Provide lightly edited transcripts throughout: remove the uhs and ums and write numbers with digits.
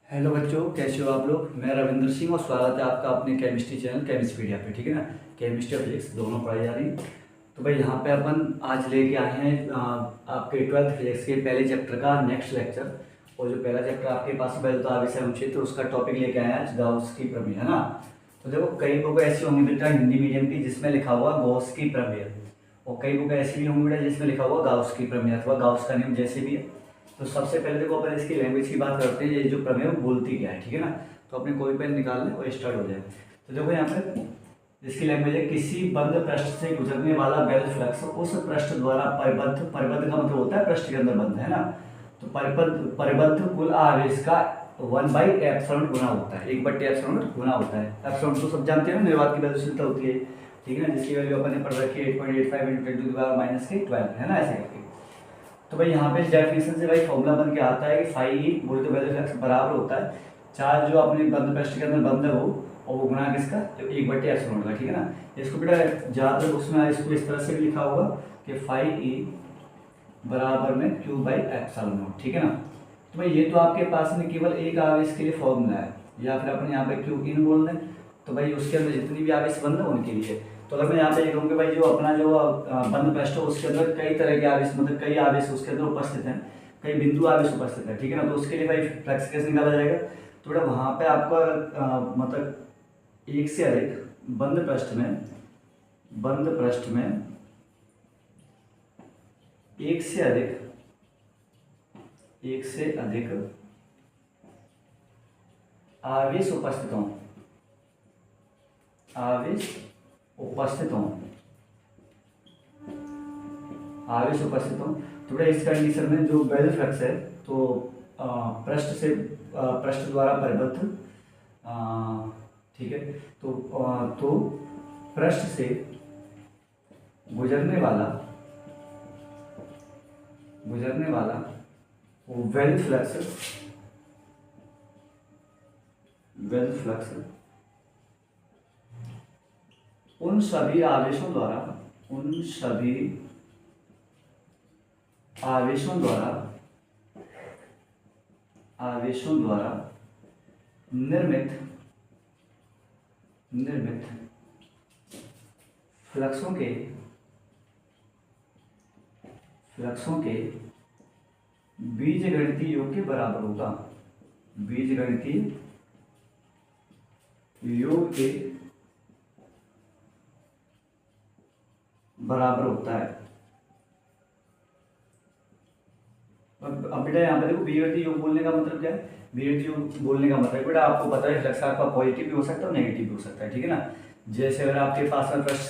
Hello बच्चों, कैसे हो आप लोग। मैं रविंद्र सिंह और स्वागत है आपका अपने केमिस्ट्री चैनल केमिस्ट्रीडिया पे। ठीक है ना। केमिस्ट्री और फिजिक्स दोनों पढ़ाई जा रही है। तो भाई यहाँ पे अपन आज लेके आए हैं आपके 12th फिजिक्स के पहले चैप्टर का नेक्स्ट लेक्चर। और जो पहला चैप्टर आपके पास पहले तो आवेश अनुच्छेद, तो उसका टॉपिक लेके आए हैं आज गॉस की प्रमेय, है ना। तो देखो कई बुक ऐसी होंगी बेटा हिंदी मीडियम की जिसमें लिखा हुआ गॉस की प्रमेय, और कई बुक ऐसी भी होंगी बेटा जिसमें लिखा हुआ गॉस की प्रमेय अथवा गॉस का नियम, जैसे भी है। तो सबसे पहले देखो अपन इसकी लैंग्वेज की बात करते हैं, ये जो प्रमेय वो बोलती क्या है। ठीक है ना। तो अपने कोई पेन निकाल लें और स्टार्ट हो जाए। तो देखो यहाँ पे इसकी लैंग्वेज है, किसी बंद पृष्ठ से गुजरने वाला वेल फ्लक्स उस पृष्ठ द्वारा परिबद्ध, परिबद्ध का मतलब होता है पृष्ठ के अंदर बंद, है ना। तो परिबद्ध कुल आवेश का 1/ε गुना होता है, 1/ε गुना होता है। एप्सिलॉन तो सब जानते हैं ना, निर्वात की गतिशीलता होती है। ठीक है ना, जिसकी वैल्यू अपन ने पढ़ रखी है 8.85 × 10⁻⁻12, है ना, ऐसे करके। तो भाई यहाँ पे इस डेफिनेशन से भाई फॉर्मूला बन के आता है कि फाई ई बोले तो वैल्यू फ्लक्स बराबर होता है चार्ज जो अपने बंद पृष्ठ के अंदर बंद है वो, और वो गुणा किसका, जो 1/ε का। ठीक है ना। इसको बेटा ज़्यादातर उसमें इसको इस तरह से भी लिखा होगा कि फाई ई बराबर में Q/ε0। ठीक है ना। तो भाई ये तो आपके पास में केवल एक आवेश के लिए फॉर्मूला है, या फिर अपन यहाँ पे Q इन बोल दें तो भाई उसके अंदर जितनी भी आवेश बंद है उनके लिए। तो अगर मैं यहाँ पे ये कहूँ कि भाई जो अपना जो बंद पृष्ठ है उसके अंदर कई तरह के आवेश, मतलब कई आवेश उसके अंदर उपस्थित हैं, कई बिंदु आवेश उपस्थित है। ठीक है ना। तो उसके लिए भाई फ्लक्स कैसे निकाला जाएगा, तो बेटा वहाँ पे आपका मतलब एक से अधिक बंद पृष्ठ में एक से अधिक आवेश उपस्थित हों, तो बेटा इस कंडीशन में जो वेल फ्लक्स है तो पृष्ठ द्वारा परिबद्ध, ठीक है। तो पृष्ठ से गुजरने वाला वो वेल फ्लक्स उन सभी आवेशों द्वारा निर्मित फ्लक्सों के बीजगणितीय योग के बराबर होगा। बीजगणितीय योग के बराबर होता है। अब बेटा यहाँ पे देखो बीजगणितीय योग बोलने का मतलब क्या है। बीजगणितीय योग बोलने का मतलब बेटा आपको पता है फ्लक्स आपका पॉजिटिव भी हो सकता है और नेगेटिव भी हो सकता है। ठीक है ना। जैसे अगर आपके पास में पृष्ठ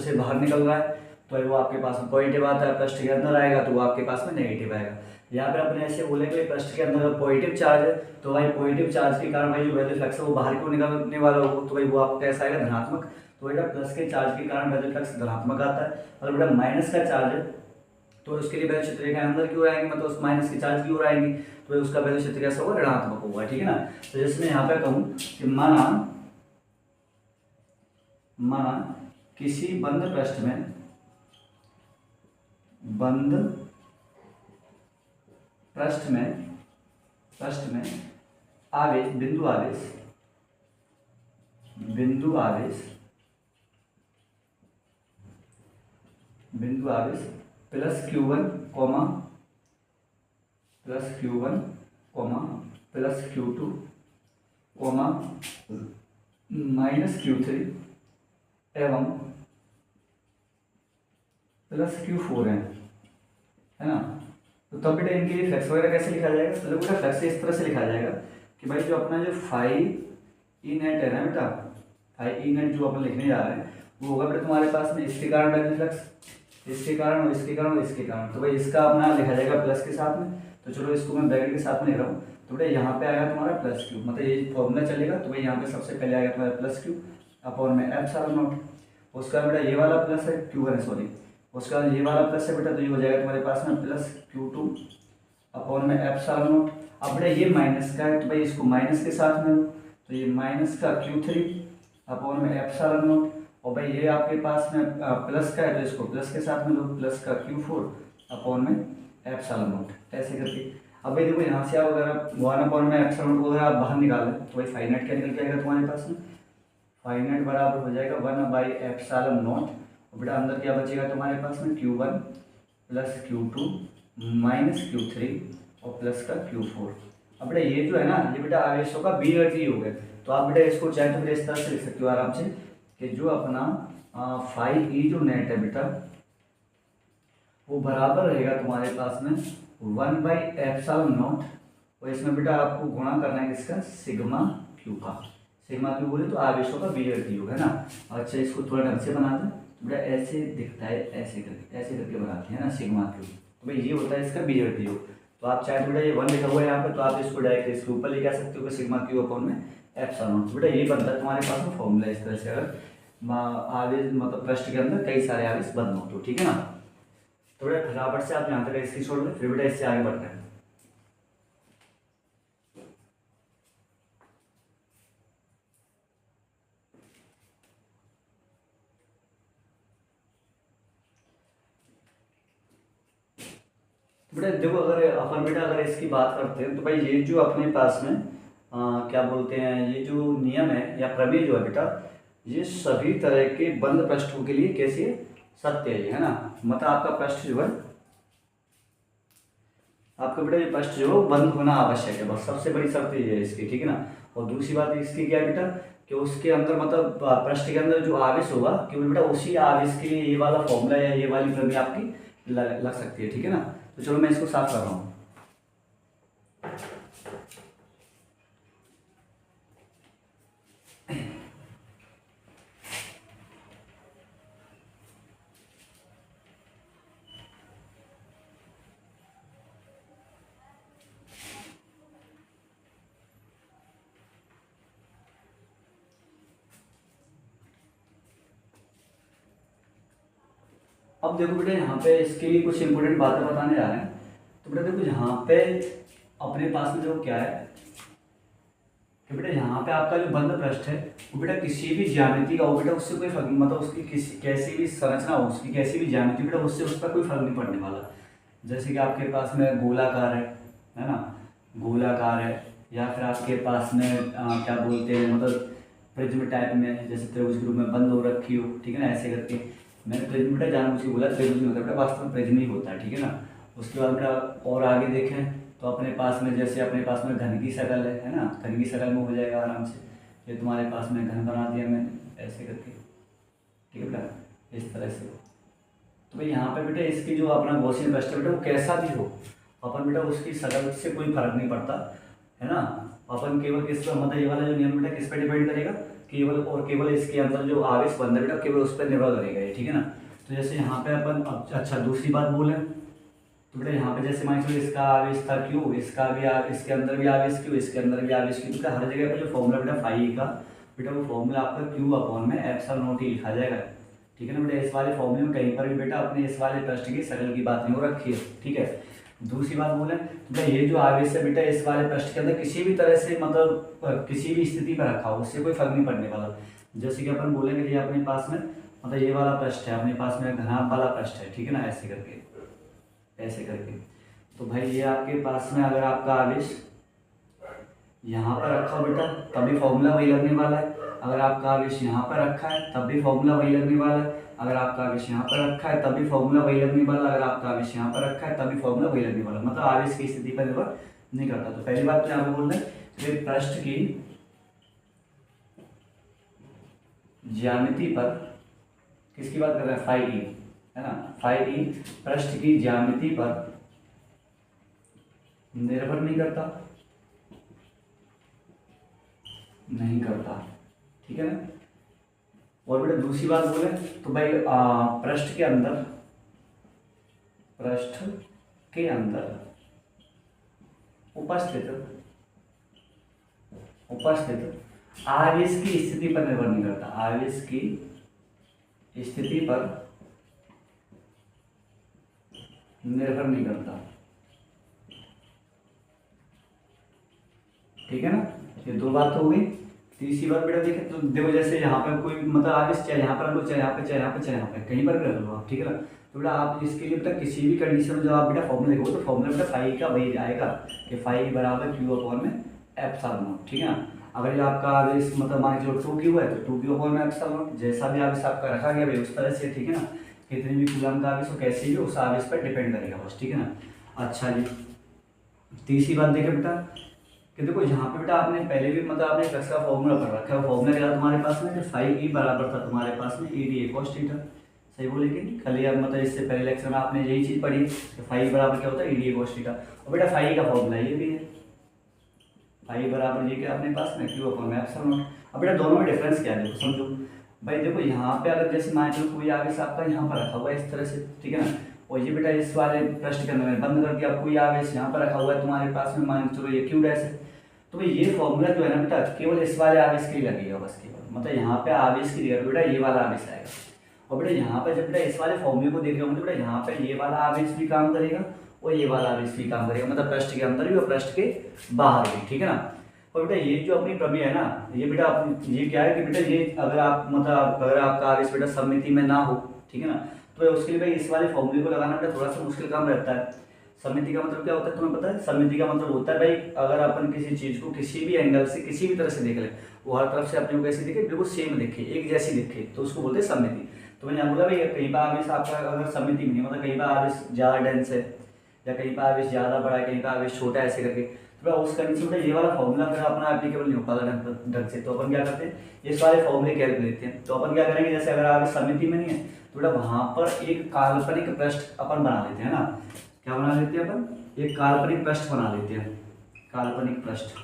से बाहर निकल रहा है तो वो आपके पास में पॉजिटिव आता है, पृष्ठ के अंदर आएगा तो वो आपके पास में नेगेटिव आएगा। यहाँ पर अपने ऐसे बोलेंगे पृष्ठ के अंदर पॉजिटिव चार्ज है तो भाई पॉजिटिव चार्ज के कारण भाई जो वैल्यू फ्लक्स है वो बाहर क्यों निकलने वाला हो, तो भाई वो आपका कैसा आएगा, धनात्मक। तो बेटा प्लस के चार्ज के कारण वैल्यू फ्लक्स धनात्मक आता है, और बेटा माइनस का चार्ज है तो उसके लिए वैल्यू क्षेत्र रेखा अंदर की ओर आएंगे, मतलब उस माइनस के चार्ज की ओर आएंगी, तो उसका वैल्यू क्षेत्र कैसा होगा, ऋणात्मक होगा। ठीक है ना। तो जैसे मैं यहाँ पे कहूँ कि माना किसी बंद पृष्ठ में आवेश बिंदु आवेश plus Q1 plus Q2 minus Q3 एवं प्लस Q4 है ना। तो तब बेटा इनके लिए फ्लक्स वगैरह कैसे लिखा जाएगा, तो बेटा फ्लक्स इस तरह से लिखा जाएगा कि भाई जो अपना जो फाई ई नेट है ना बेटा, फाई ई नेट जो अपन लिखने जा रहे हैं वो होगा बेटा तुम्हारे पास में इसके कारण वैल्यू फ्लक्स, इसके कारण और इसके कारण और इसके कारण। तो भाई इसका अपना लिखा जाएगा प्लस के साथ में, तो चलो इसको मैं ब्रैकेट के साथ में लिख रहा हूँ। तो बेटा यहाँ पे आएगा तुम्हारा प्लस Q, मतलब ये फॉर्मूला चलेगा तो भाई यहाँ पे सबसे पहले आएगा तुम्हारा प्लस Q अपॉन में ε0। उसका बेटा ये वाला प्लस है Q1 सॉरी, उसका ये वाला प्लस है बेटा, तो ये हो जाएगा तुम्हारे पास में प्लस Q2 अपॉन में ε0। अब बेटा ये माइनस का है तो भाई इसको माइनस के साथ में लो, तो ये माइनस का Q3 अपॉन में ε0, और भाई ये आपके पास में प्लस का है तो इसको प्लस के साथ में लो, प्लस का Q4 अपॉन में ε0, ऐसे करके। अब भाई देखो यहाँ से आप अगर 1 में एप्सिलॉन नॉट अगर आप बाहर निकालें तो भाई फाइनाइट क्या निकल के आएगा तुम्हारे पास में, फाइनाइट बराबर हो जाएगा 1/एप्सिलॉन नॉट, और बेटा अंदर क्या बचेगा तुम्हारे पास में Q1 plus Q2 minus Q3 और प्लस का Q4। अब बेटा ये जो है ना, ये बेटा आवेशों का बीजगणितीय योग है, तो आप बेटा इसको चाहे तो बेटा इस तरह से लिख सकते हो आराम से कि जो अपना 5e जो नेट है बेटा वो बराबर रहेगा तुम्हारे पास में 1/एप्सिलॉन नॉट, और इसमें बेटा आपको गुणा करना है किसका, सिग्मा क्यू का। सिग्मा क्यू बोले तो आवेशों का बीजगणितीय योग है ना। अच्छा इसको थोड़ा ढंग से बना दें तो बेटा ऐसे दिखता है, ऐसे करके बनाते हैं ना सिग्मा क्यू, तो भाई ये होता है इसका बीजगणितीय योग। तो आप चाहे बेटा ये 1 लिखा हुआ है यहाँ पे, तो आप इसको डायरेक्ट इसके ऊपर ले जा सकते हो कि सिग्मा क्यू अपॉन में एप्सिलॉन नॉट। तो बेटा ये बनता है तुम्हारे पास में फॉर्मूला इस तरह से, अगर आवेश मतलब पृष्ठ के अंदर कई सारे आवेश बंद हो तो, ठीक है ना। तो बेटा फटाफट से आप यहाँ तक इसकी छोड़ दें, फिर बेटा इससे आगे बढ़ते हैं। बेटा देखो अगर अपन बेटा अगर इसकी बात करते हैं तो भाई ये जो अपने पास में क्या बोलते हैं, ये जो नियम है या प्रमेय जो है बेटा, ये सभी तरह के बंद पृष्ठों के लिए कैसे सत्य है ना। मतलब आपका पृष्ठ जो है, आपका बेटा ये पृष्ठ जो है बंद होना आवश्यक है, बस सबसे बड़ी शर्त ये है इसकी, ठीक है ना। और दूसरी बात इसकी क्या है बेटा कि उसके अंदर मतलब पृष्ठ के अंदर जो आवेश होगा केवल बेटा उसी आवेश के लिए ये वाला फॉर्मूला या ये वाली प्रमेय आपकी लग सकती है, ठीक है ना। तो चलो मैं इसको साफ कर रहा हूँ। अब देखो बेटा यहाँ पे इसके लिए कुछ इंपॉर्टेंट बातें बताने जा रहे हैं। तो बेटा देखो यहाँ पे अपने पास में जो क्या है कि बेटा यहाँ पे आपका जो बंद पृष्ठ है वो बेटा किसी भी ज्यामिति का हो बेटा, उससे कोई फर्क मतलब उसकी किसी कैसी भी संरचना हो, उसकी कैसी भी ज्यामिति बेटा उससे उसका कोई फर्क नहीं पड़ने वाला। जैसे कि आपके पास में गोलाकार है ना, गोलाकार है, या फिर आपके पास में क्या बोलते हैं मतलब प्रिज्म टाइप में, जैसे त्रिभुज के रूप में बंद हो रखी हो, ठीक है ना, ऐसे करके। मैंने प्रिज्म बेटा जानबूझ के बोला त्रिभुज नहीं होता बेटा, वास्तव में प्रिज्म ही होता है, ठीक है ना। उसके बाद बेटा और आगे देखें तो अपने पास में जैसे अपने पास में घन की शकल है ना, घन की शकल में हो जाएगा आराम से। ये तुम्हारे पास में घन बना दिया मैंने ऐसे करके, ठीक है बेटा, इस तरह से। तो भाई यहाँ पे बेटा इसकी जो अपना गॉसियन पृष्ठ है बेटा वो कैसा भी हो, अपन बेटा उसकी शकल से कोई फर्क नहीं पड़ता है ना। अपन केवल किस मतलब ये वाला जो नियम बेटा किस पर डिपेंड करेगा, केवल और केवल इसके अंदर जो आवेश बंद है बेटा केवल उस पर निर्भर करेगा ये, ठीक है ना। तो जैसे यहाँ पे अपन अच्छा दूसरी बात बोले तो बेटा यहाँ पे जैसे मान लो इसका आवेश था क्यू, इसका भी इसके अंदर भी आवेश क्यू, इसके अंदर भी आवेश क्यू, तो हर जगह पे जो फॉर्मूला बेटा फाई का बेटा वो फॉर्मूला आपका क्यू अपॉन में एप्सिलॉन नॉट ही लिखा जाएगा, ठीक है ना बेटा। इस वाले फॉर्मूले में कहीं पर भी बेटा अपने इस वाले पृष्ठ की शकल की बात नहीं हो रखी है, ठीक है। दूसरी बात बोले तो बेटा ये जो आवेश है बेटा इस वाले पृष्ठ के अंदर किसी भी तरह से मतलब किसी भी स्थिति पर रखा हो उससे कोई फर्क नहीं पड़ने वाला। जैसे कि अपन बोलेंगे ये अपने पास में मतलब ये वाला पृष्ठ है, अपने पास में घनाभ वाला पृष्ठ है, ठीक है ना, ऐसे करके ऐसे करके। तो भाई ये आपके पास में अगर आपका आवेश यहाँ पर रखा हो बेटा तभी फॉर्मूला वही लगने वाला है, अगर आपका आवेश यहाँ पर रखा है तब भी फॉर्मूला वही लगने वाला है, अगर आपका आवेश यहाँ पर रखा है तब भी फॉर्मूला वही लगने वाला, अगर आपका आवेश यहाँ पर रखा है तब भी फॉर्मूला वही लगने वाला, मतलब आवेश की स्थिति पर निर्भर नहीं करता। तो पहली बात तो यहाँ पे बोल रहे हैं पृष्ठ की ज्यामिति पर किसकी बात कर रहे हैं, फाई ई है ना, फाई ई पृष्ठ की ज्यामिति पर निर्भर नहीं करता, नहीं करता, ठीक है ना। और बेटा दूसरी बात बोले तो भाई पृष्ठ के अंदर उपस्थित आवेश की स्थिति पर निर्भर नहीं करता, आवेश की स्थिति पर निर्भर नहीं करता, ठीक है ना। ये दो बात तो हो गई। तीसरी बात बेटा देखें तो देखो जैसे यहाँ पे कोई मतलब आगे से चाहे यहाँ पर रख लो, चाहे यहाँ पे, चाहे यहाँ पे, चाहे यहाँ पे, कहीं पर भी रख लो आप, ठीक है ना। तो बेटा आप इसके लिए बेटा किसी भी कंडीशन में जब आप बेटा फॉर्मूला देखो तो फॉर्मूला बेटा फाई का वही आएगा कि फाई बराबर क्यू अपॉन में एप्सिलॉन नॉट, ठीक है ना। अगर ये आपका आवेश मतलब मान के चलो 2Q है तो 2Q अपॉन में एप्सिलॉन नॉट, जैसा भी आवेश आपका रखा गया भाई उस तरह से, ठीक है ना। कितनी भी कूलम का आवेश हो कैसे भी उस आवेश पर डिपेंड करेगा बस, ठीक है ना। अच्छा जी, तीसरी बात देखें बेटा कि देखो यहाँ पे बेटा आपने पहले भी मतलब आपने फ्लक्स का फॉर्मूला पढ़ रखा है। फॉर्मूला क्या था तुम्हारे पास में, फाई ई बराबर था तुम्हारे पास में E D A cos theta, सही बोले कि कल यार मतलब इससे पहले लेक्चर में आपने यही चीज़ पढ़ी कि फाई बराबर क्या होता है E D A cos theta. और बेटा फाई का फॉर्मूला ये भी है, फाई बराबर ये क्या अपने पास में क्यू अपॉन में एप्सिलॉन नॉट। अब बेटा दोनों में डिफरेंस क्या है देखो समझो भाई। देखो यहाँ पे अगर जैसे मान लो कोई आवेश आपका यहाँ पर रखा हुआ है इस तरह से, ठीक है ना, और ये बेटा इस वाले पृष्ठ के अंदर मैंने बंद कर दिया, कोई आवेश यहाँ पर रखा हुआ है तुम्हारे पास में, मान चलो ये क्यू डैश है, तो भाई ये फॉर्मूला जो है ना बेटा केवल इस वाले आवेश के लिए लगेगा बस, केवल मतलब यहाँ पे आवेश की जगह बेटा ये वाला आवेश आएगा। और बेटा यहाँ पे जब बेटा इस वाले फॉर्मूले को देख रहे होंगे तो बेटा यहाँ पे ये वाला आवेश भी काम करेगा और ये वाला आवेश भी काम करेगा, मतलब पृष्ठ के अंदर भी और पृष्ठ के बाहर भी, ठीक है ना। और बेटा ये जो अपनी प्रमेय है ना, ये बेटा ये क्या है कि बेटा ये अगर आप मतलब अगर आपका आवेश बेटा सममिति में ना हो, ठीक है ना, तो उसके लिए भाई इस वाले फॉर्मूले को लगाना बेटा थोड़ा सा मुश्किल काम रहता है। सममिति का मतलब क्या होता है तुम्हें पता है? सममिति का मतलब होता है भाई अगर अपन किसी चीज को किसी भी एंगल से किसी भी तरह से देख ले, वो हर तरफ से अपने को कैसे दिखे, बिल्कुल सेम दिखे, एक जैसी दिखे, तो उसको बोलते हैं सममिति। तो मैंने यहाँ बोला भाई कई बार आवेश आपका अगर सममिति में नहीं मतलब कई बार आवेश ज्यादा डेंस है या कहीं पर आवेश ज्यादा बड़ा है, कहीं पर आवेश छोटा है, ऐसे करके तो उस कंडीशन में ये वाला फॉर्मूला फिर अपना एप्लीकेबल नहीं हो पाता ढंग से। तो अपन क्या करते हैं, ये सारे फॉर्मूले कैलकुलेट लेते हैं। तो अपन क्या करेंगे, जैसे अगर आवेश सममिति में नहीं है तो बेटा वहां पर एक काल्पनिक पृष्ठ अपन बना लेते हैं ना, क्या बना लेते हैं अपन, एक काल्पनिक पृष्ठ बना लेते हैं, काल्पनिक पृष्ठ,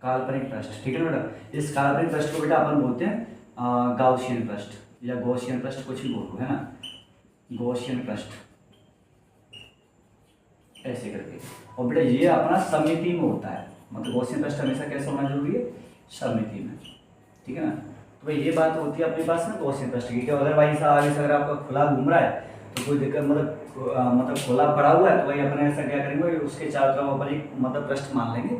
काल्पनिक पृष्ठ, ठीक है ना बेटा। इस काल्पनिक पृष्ठ को बेटा अपन बोलते हैं गाउसियन पृष्ठ या गॉसियन पृष्ठ, कुछ भी बोलो, है ना, गॉसियन पृष्ठ ऐसे करके। और बेटा ये अपना सममिति में होता है, मतलब गॉसियन पृष्ठ हमेशा कैसे होना जरूरी है, सममिति में, ठीक है ना। तो भाई ये बात होती है अपने पास में गॉसियन पृष्ठ की। अगर भाई आगे से अगर आपका खुला घूम रहा है तो कोई दिक्कत मतलब खुला पड़ा हुआ है तो भाई अपन ऐसा क्या करेंगे, उसके चारों तरफ अपन एक मतलब पृष्ठ मान लेंगे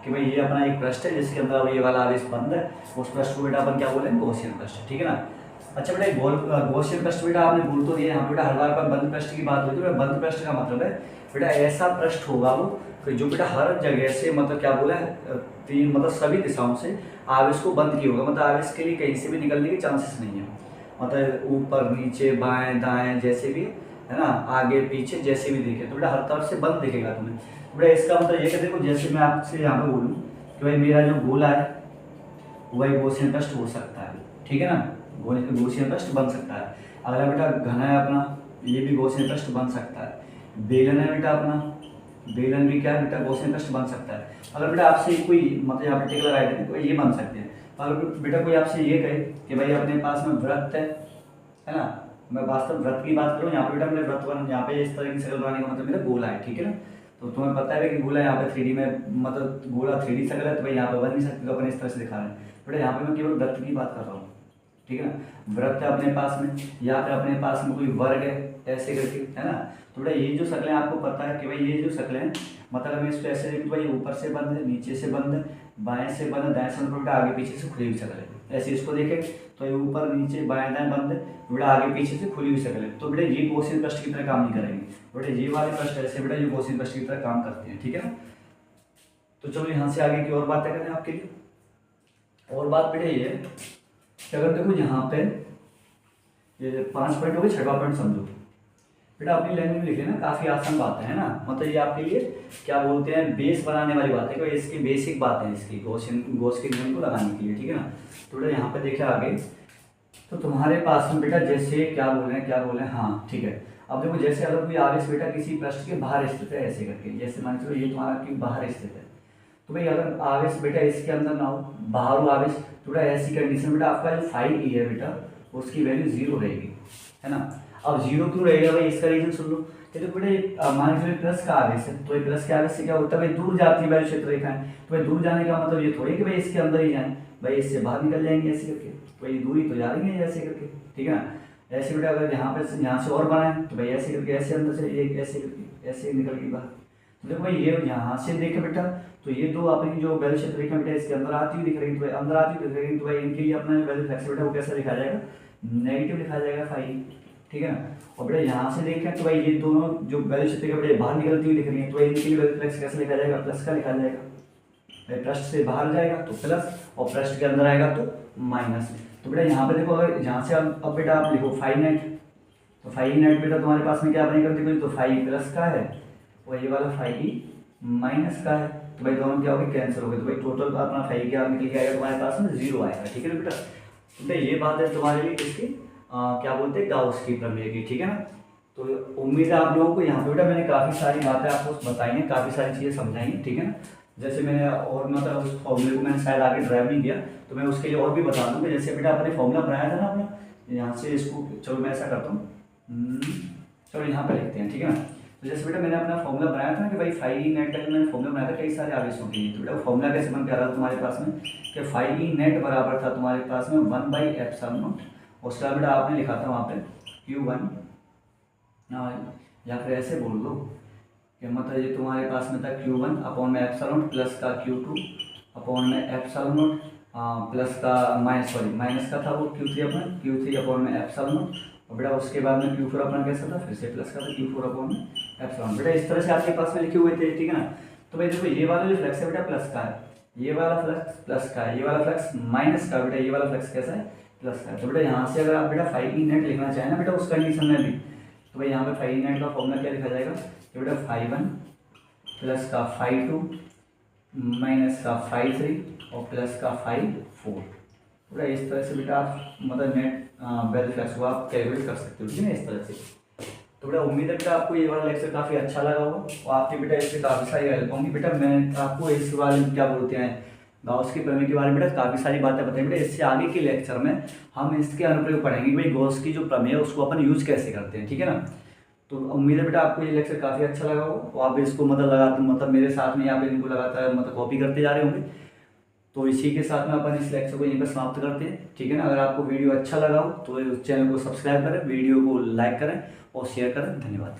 कि भाई ये अपना एक पृष्ठ है जिसके अंदर ये वाला आवेश बंद है, उस पृष्ठ को बेटा अपन क्या बोलेंगे, गॉसियन पृष्ठ, ठीक है ना। अच्छा बेटा गॉसियन पृष्ठ बेटा आपने बोल तो दिया, यहाँ बेटा हर बार पर बंद पृष्ठ की बात होती है। बंद पृष्ठ का मतलब है बेटा ऐसा पृष्ठ होगा वो कि जो बेटा हर जगह से मतलब क्या बोला है, तीन मतलब सभी दिशाओं से आवेश को बंद किया होगा, मतलब आवेश के लिए कहीं से भी निकलने के चांसेस नहीं है, मतलब ऊपर नीचे बाएं दाएं जैसे भी है ना, आगे पीछे जैसे भी दिखे तो बेटा हर तरफ से बंद दिखेगा तुम्हें। बेटा इसका मतलब ये कि देखो जैसे मैं आपसे यहाँ पे बोलूँ कि भाई मेरा जो गोला है वही गॉसियन पृष्ठ हो सकता है, ठीक है ना, गॉसियन पृष्ठ बन सकता है। अगला बेटा घन है अपना, ये भी गॉसियन पृष्ठ बन सकता है। बेलन है बेटा अपना, बेलन भी क्या है बेटा, गॉसियन पृष्ठ बन सकता है। अगर बेटा आपसे कोई मतलब यहाँ पे टिक लगाए थे तो ये बन सकते हैं। अगर बेटा कोई आपसे ये कहे कि भाई अपने पास में व्रत है ना, मैं वास्तव व्रत की बात करूँ, यहाँ पे बेटा मैंने व्रत बन, यहाँ पे इस तरह की शक्ल बनाने का मतलब मेरा गोला है, ठीक है ना। तो तुम्हें पता है कि गोला यहाँ पे 3D में मतलब गोला 3D शक्ल है तो भाई यहाँ पे बन नहीं सकती, तो अपन इस तरह से दिखा रहे हैं। बेटा यहाँ पे मैं केवल व्रत की बात कर रहा हूँ, ठीक है ना। व्रत है अपने पास में, या फिर अपने पास में कोई वर्ग है ऐसे करके, है ना। तो बेटा ये जो शक्लें आपको पता है कि भाई ये जो शक्लें हैं मतलब हमें इसको ऐसे देखो, भाई ऊपर से बंद है, नीचे से बंद है, बाएं से बंद है, दाएं से बंद, आगे पीछे से खुली हुई शक्ल है। ऐसे इसको देखें तो ये ऊपर नीचे बाएं दाएं बंद है, बेटा आगे पीछे से खुली हुई शक्ल है। तो बेटा ये गॉसियन पृष्ठ की तरह काम नहीं करेंगे बेटा, ये वाले पृष्ठ ऐसे बेटा ये गॉसियन पृष्ठ की तरह काम करते हैं, ठीक है ना। तो चलो यहाँ से आगे की और बातें करें आपके लिए। और बात बेटा ये है कि अगर देखो यहाँ पे ये 5 पॉइंट हो गए, 6वां पॉइंट समझो बेटा अपनी लैंग्वेज में लिखे ना, काफी आसान बात है ना, मतलब ये आपके लिए क्या बोलते हैं बेस बनाने वाली बात है, इसकी बेसिक बात है इसकी गॉस के नियम को लगाने के लिए, ठीक है ना। तो बेटा यहाँ पे देखिए आगे तो तुम्हारे पास में बेटा जैसे क्या बोल रहे हैं, हाँ ठीक है। अब देखो जैसे अगर कोई आवेश बेटा किसी पृष्ठ के बाहर स्थित है ऐसे करके, जैसे मान चलो ये तुम्हारा कि बाहर स्थित है, तो भाई अगर आवेश बेटा इसके अंदर ना हो, बाहर हो आवेश, तो बेटा ऐसी कंडीशन बेटा आपका जो फाई ई है बेटा उसकी वैल्यू 0 रहेगी, है ना। अब 0 क्यों रहेगा भाई, इसका रीजन सुन लो। तो बेटा मान लीजिए प्लस का आवेश है, तो प्लस के आवेश से क्या होता है भाई दूर जाती है वायु क्षेत्र रेखाएं, तो भाई दूर जाने का मतलब ये थोड़ी कि भाई इसके अंदर ही जाए, भाई इससे बाहर निकल जाएंगे ऐसे करके, तो ये दूरी तो जा रही है ऐसे करके, ठीक है ना। ऐसे बेटा अगर यहाँ से और बनाए तो भाई ऐसे करके ऐसे अंदर से एक ऐसे करके ऐसे निकल गई बाहर, तो देखो भाई ये यहाँ से देखे बेटा, तो ये दो अपनी जो वैल्यू क्षेत्र रेखा बेटा इसके अंदर आती हुई दिख रही है, तो अंदर आती हुई दिख रही है, तो भाई इनके लिए अपना वैल्यू फ्लैक्स बेटा वो कैसे लिखा जाएगा, नेगेटिव लिखा जाएगा फाई, ठीक है ना। और बेटा यहाँ से देखें तो भाई ये दोनों जो वैल्यू क्षेत्र रेखा बेटा बाहर निकलती हुई दिख रही है, तो इनके लिए वैल्यू फ्लैक्स कैसे लिखा जाएगा, प्लस का लिखा जाएगा। पृष्ठ से बाहर जाएगा तो प्लस और पृष्ठ के अंदर आएगा तो माइनस। तो बेटा यहाँ पे देखो, अगर यहाँ से अब बेटा आप लिखो फाई नेट, तो फाई नेट बेटा तुम्हारे पास में क्या बनेगा, देखो तो फाई प्लस का है और ये वाला फाई माइनस का है, तो भाई दोनों क्या होगी, कैंसिल हो गए, तो भाई टोटल अपना फाई क्या निकल के आएगा तुम्हारे पास में, 0 आएगा, ठीक है ना बेटा। तो ये बात है तुम्हारे लिए इसकी क्या बोलते हैं, गाउस की प्रमेय की, ठीक है ना। तो उम्मीद है आप लोगों को यहाँ पे बेटा मैंने काफ़ी सारी बातें आपको बताई हैं, काफ़ी सारी चीज़ें समझाई हैं, ठीक है ना। जैसे मैंने और मतलब उस फॉर्मूले को मैंने शायद आगे ड्राइव नहीं किया, तो मैं उसके लिए और भी बता दूँ कि जैसे बेटा आपने फॉर्मूला बनाया था ना अपना, यहाँ से इसको चलो मैं ऐसा करता हूँ, चलो यहाँ पे लिखते हैं, ठीक है ना। तो जैसे बेटा मैंने अपना फॉर्मूला बनाया था ना कि भाई फाई ई नेट का मैंने फॉर्मूला बनाया था कई सारे आवेशों के लिए, तो बेटा वो फॉर्मूला कैसे बन के आ रहा था तुम्हारे पास में कि फाई ई नेट बराबर था तुम्हारे पास में 1/ε0, उसके बाद बेटा आपने लिखा था वहाँ पे Q1, या फिर ऐसे बोल दो कि मतलब ये तुम्हारे पास में था Q1 अपॉन में ε0 प्लस का Q2 अपॉन में ε0 प्लस का माइनस का था वो Q3 अपॉन में ε0, और बेटा उसके बाद में Q4 अपना कैसा था, फिर से प्लस का था Q4 अपॉन में ε0। बेटा इस तरह से आपके पास में लिखे हुए थे, ठीक है ना। तो भाई देखो ये वाला जो फ्लक्स है बेटा प्लस का है, ये वाला फ्लक्स प्लस का है, ये वाला फ्लक्स माइनस का, बेटा ये वाला फ्लक्स कैसा है, प्लस का है। तो बेटा यहाँ से अगर आप बेटा फाई ई नेट लिखना चाहें ना बेटा उस कंडीशन में भी, तो भाई यहाँ पे फाई ई नेट का फॉर्मूला क्या लिखा जाएगा कि बेटा फाई 1 प्लस का फाई 2 माइनस का फाई 3 और प्लस का फाई 4। बेटा इस तरह से बेटा आप मतलब नेट वैल्यू फ्लक्स को आप कैलकुलेट कर सकते हो, ठीक है ना, इस तरह से। तो बेटा उम्मीद है बेटा आपको ये वाला लेक्चर काफ़ी अच्छा लगा होगा और आपकी बेटा इससे काफ़ी सारी हेल्प होंगी। बेटा मैं आपको इस बारे में क्या बोलते हैं गाउस की प्रमेय के बारे में बेटा काफ़ी सारी बातें बताई। बेटा इससे आगे के लेक्चर में हम इसके अनुप्रयोग पढ़ेंगे कि भाई गाउस की जो प्रमेय है उसको अपन यूज कैसे करते हैं, ठीक है ना। तो उम्मीद है बेटा आपको ये लेक्चर काफ़ी अच्छा लगा हो और आप इसको मतलब मेरे साथ में आप इनको लगातार मतलब कॉपी करते जा रहे होंगे। तो इसी के साथ में अपन इस लेक्चर को यहीं पर समाप्त करते हैं, ठीक है ना। अगर आपको वीडियो अच्छा लगा हो तो चैनल को सब्सक्राइब करें, वीडियो को लाइक करें और शेयर करें। धन्यवाद।